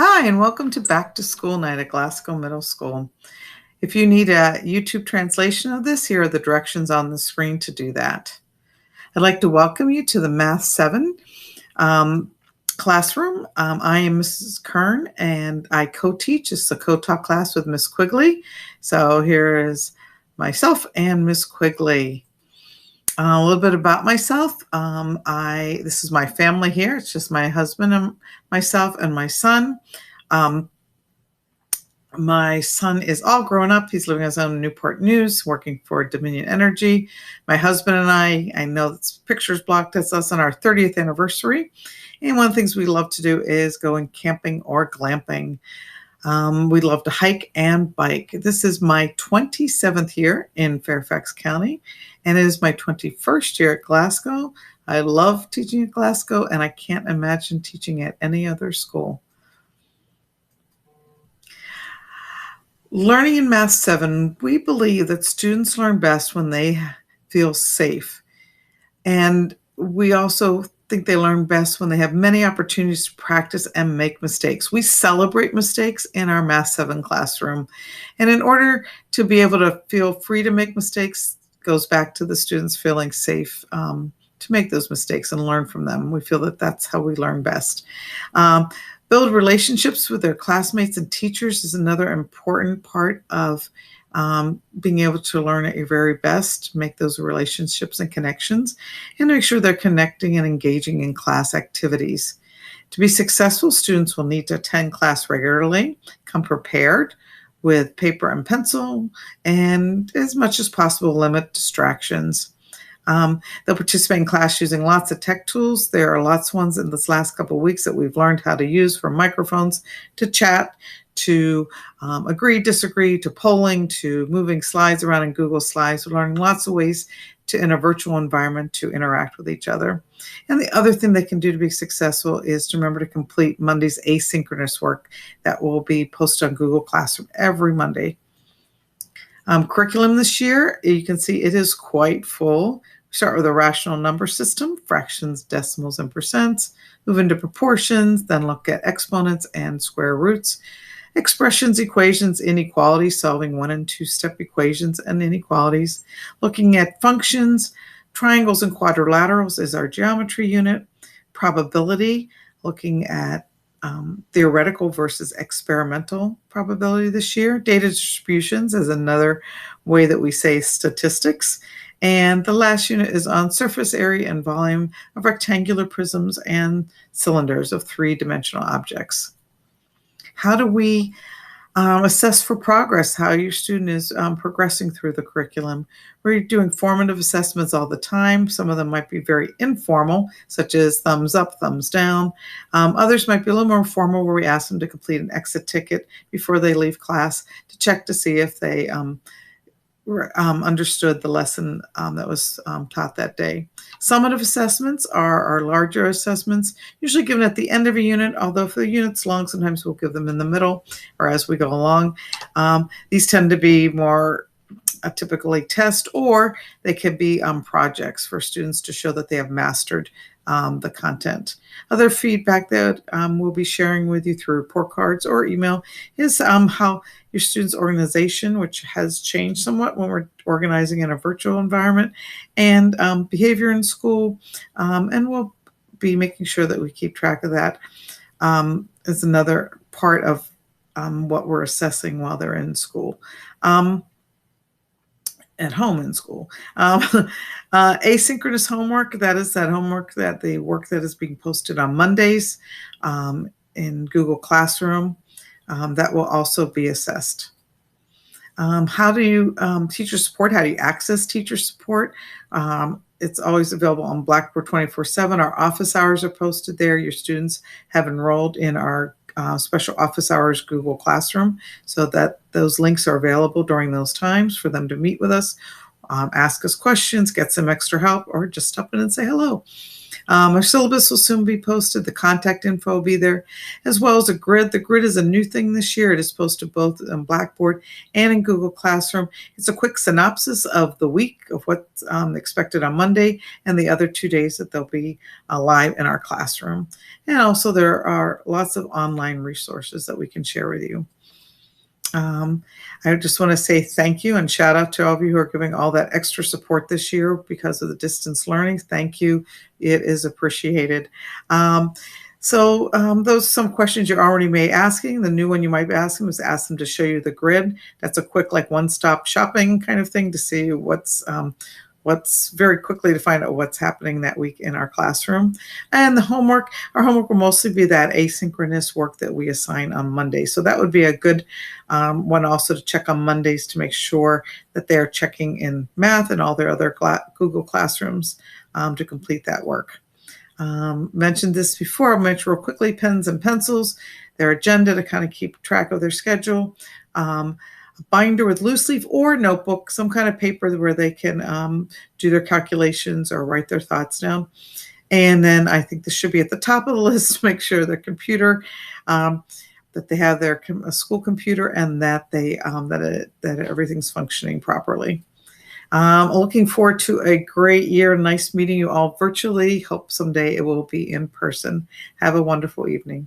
Hi, and welcome to Back to School Night at Glasgow Middle School. If you need a YouTube translation of this, here are the directions on the screen to do that. I'd like to welcome you to the Math 7 classroom. I am Mrs. Kern, and I co-teach. It's a co-taught class with Miss Quigley. So here is myself and Miss Quigley. A little bit about myself. This is my family here. It's just my husband and myself and my son. My son is all grown up. He's living his own in Newport News, working for Dominion Energy. My husband and I know this picture's blocked. That's us on our 30th anniversary. And one of the things we love to do is going camping or glamping. We love to hike and bike. This is my 27th year in Fairfax County, and it is my 21st year at Glasgow. I love teaching at Glasgow, and I can't imagine teaching at any other school. Learning in Math 7, we believe that students learn best when they feel safe. And we also think they learn best when they have many opportunities to practice and make mistakes. We celebrate mistakes in our Math 7 classroom. And in order to be able to feel free to make mistakes, goes back to the students feeling safe to make those mistakes and learn from them. We feel that that's how we learn best. Build relationships with their classmates and teachers is another important part of being able to learn at your very best, make those relationships and connections, and make sure they're connecting and engaging in class activities. To be successful, students will need to attend class regularly, come prepared with paper and pencil, and as much as possible, limit distractions. They'll participate in class using lots of tech tools. There are lots of ones in this last couple of weeks that we've learned how to use, from microphones to chat, to agree, disagree, to polling, to moving slides around in Google Slides. We're learning lots of ways in a virtual environment to interact with each other. And the other thing they can do to be successful is to remember to complete Monday's asynchronous work that will be posted on Google Classroom every Monday. Curriculum this year, you can see it is quite full. We start with a rational number system, fractions, decimals, and percents, move into proportions, then look at exponents and square roots, expressions, equations, inequalities, solving 1- and 2-step equations and inequalities, looking at functions, triangles and quadrilaterals is our geometry unit, probability, looking at theoretical versus experimental probability this year. Data distributions is another way that we say statistics. And the last unit is on surface area and volume of rectangular prisms and cylinders of 3-dimensional objects. How do we assess for progress, how your student is progressing through the curriculum? We're doing formative assessments all the time. Some of them might be very informal, such as thumbs up, thumbs down. Others might be a little more formal, where we ask them to complete an exit ticket before they leave class to check to see if they understood the lesson that was taught that day. Summative assessments are our larger assessments, usually given at the end of a unit, although if the unit's long, sometimes we'll give them in the middle or as we go along. These tend to be more typically test, or they could be projects for students to show that they have mastered the content. Other feedback that we'll be sharing with you through report cards or email is how your students' organization, which has changed somewhat when we're organizing in a virtual environment, and behavior in school, and we'll be making sure that we keep track of that as another part of what we're assessing while they're in school. At home in school. Asynchronous homework, that is that homework, that the work that is being posted on Mondays in Google Classroom, that will also be assessed. How do you teacher support? How do you access teacher support? It's always available on Blackboard 24/7. Our office hours are posted there. Your students have enrolled in our special office hours Google Classroom, so that those links are available during those times for them to meet with us, ask us questions, get some extra help, or just stop in and say hello. Our syllabus will soon be posted. The contact info will be there, as well as a grid. The grid is a new thing this year. It is posted both on Blackboard and in Google Classroom. It's a quick synopsis of the week of what's expected on Monday and the other 2 days that they'll be live in our classroom. And also there are lots of online resources that we can share with you. I just want to say thank you and shout out to all of you who are giving all that extra support this year because of the distance learning. Thank you. It is appreciated. Those are some questions you already may be asking. The new one you might be asking was ask them to show you the grid. That's a quick, like, one-stop shopping kind of thing to see what's very quickly to find out what's happening that week in our classroom. And the homework, our homework will mostly be that asynchronous work that we assign on Monday. So that would be a good one also to check on Mondays to make sure that they're checking in math and all their other Google Classrooms to complete that work. Mentioned this before, I'll mention real quickly, pens and pencils, their agenda to kind of keep track of their schedule. A binder with loose leaf or notebook, some kind of paper where they can do their calculations or write their thoughts down. And then I think this should be at the top of the list to make sure their computer, that they have their school computer and that they that everything's functioning properly. Looking forward to a great year. Nice meeting you all virtually. Hope someday it will be in person. Have a wonderful evening.